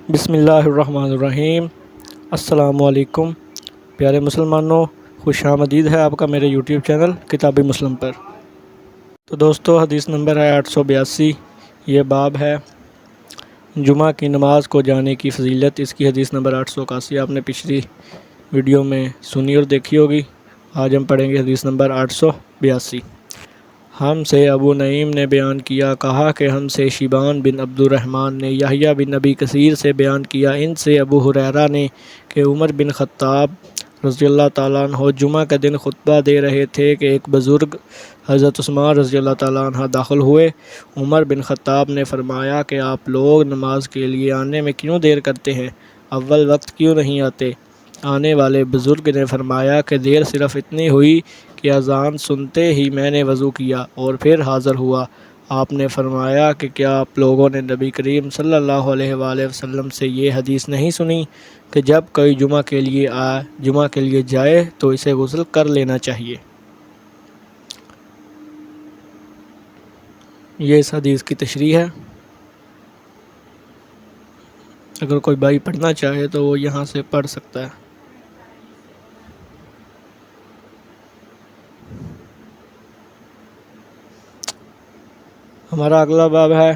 بسم اللہ الرحمن الرحیم۔ السلام علیکم پیارے مسلمانوں، خوش آمدید ہے آپ کا میرے یوٹیوب چینل کتاب مسلم پر۔ تو دوستو، حدیث نمبر ہے 882۔ یہ باب ہے جمعہ کی نماز کو جانے کی فضیلت۔ اس کی حدیث نمبر 881 آپ نے پچھلی ویڈیو میں سنی اور دیکھی ہوگی۔ آج ہم پڑھیں گے حدیث نمبر 882۔ ہم سے ابو نعیم نے بیان کیا، کہا کہ ہم سے شیبان بن عبد الرحمن نے یحییٰ بن ابی کثیر سے بیان کیا، ان سے ابو ہریرہ نے کہ عمر بن خطاب رضی اللہ تعالیٰ عنہ جمعہ کے دن خطبہ دے رہے تھے کہ ایک بزرگ حضرت عثمان رضی اللہ تعالیٰ عنہ داخل ہوئے۔ عمر بن خطاب نے فرمایا کہ آپ لوگ نماز کے لیے آنے میں کیوں دیر کرتے ہیں؟ اول وقت کیوں نہیں آتے؟ آنے والے بزرگ نے فرمایا کہ دیر صرف اتنی ہوئی کہ اذان سنتے ہی میں نے وضو کیا اور پھر حاضر ہوا۔ آپ نے فرمایا کہ کیا آپ لوگوں نے نبی کریم صلی اللہ علیہ وآلہ وسلم سے یہ حدیث نہیں سنی کہ جب کوئی جمعہ کے لیے جائے تو اسے غسل کر لینا چاہیے۔ یہ اس حدیث کی تشریح ہے۔ اگر کوئی بھائی پڑھنا چاہے تو وہ یہاں سے پڑھ سکتا ہے۔ ہمارا اگلا باب ہے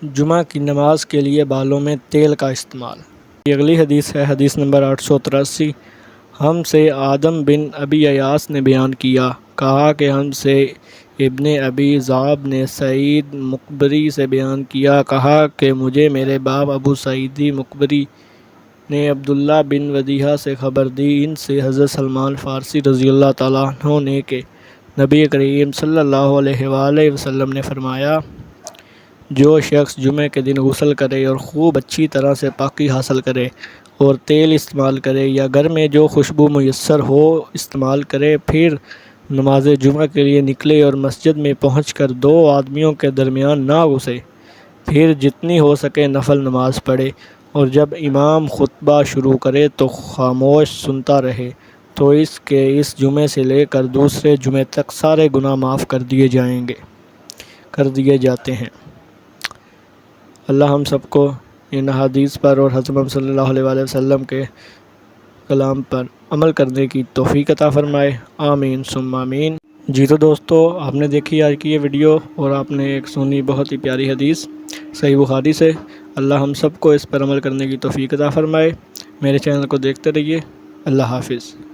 جمعہ کی نماز کے لیے بالوں میں تیل کا استعمال۔ یہ اگلی حدیث ہے، حدیث نمبر 883۔ ہم سے آدم بن ابی ایاس نے بیان کیا، کہا کہ ہم سے ابن ابی ذئب نے سعید مقبری سے بیان کیا، کہا کہ مجھے میرے باپ ابو سعید مقبری نے عبداللہ بن ودیعہ سے خبر دی، ان سے حضرت سلمان فارسی رضی اللہ تعالیٰ عنہ نے کہ نبی کریم صلی اللہ علیہ وآلہ وسلم نے فرمایا، جو شخص جمعے کے دن غسل کرے اور خوب اچھی طرح سے پاکی حاصل کرے اور تیل استعمال کرے یا گھر میں جو خوشبو میسر ہو استعمال کرے، پھر نماز جمعہ کے لیے نکلے اور مسجد میں پہنچ کر دو آدمیوں کے درمیان نہ گھسے، پھر جتنی ہو سکے نفل نماز پڑھے اور جب امام خطبہ شروع کرے تو خاموش سنتا رہے، تو اس جمعے سے لے کر دوسرے جمعے تک سارے گناہ معاف کر دیے جاتے ہیں۔ اللہ ہم سب کو ان حدیث پر اور حضرت محمد صلی اللہ علیہ وآلہ وسلم کے کلام پر عمل کرنے کی توفیق عطا فرمائے، آمین ثم آمین۔ جی تو دوستو، آپ نے دیکھی آج کی یہ ویڈیو اور آپ نے ایک سنی بہت ہی پیاری حدیث صحیح بخاری سے۔ اللہ ہم سب کو اس پر عمل کرنے کی توفیق عطا فرمائے۔ میرے چینل کو دیکھتے رہیے۔ اللہ حافظ۔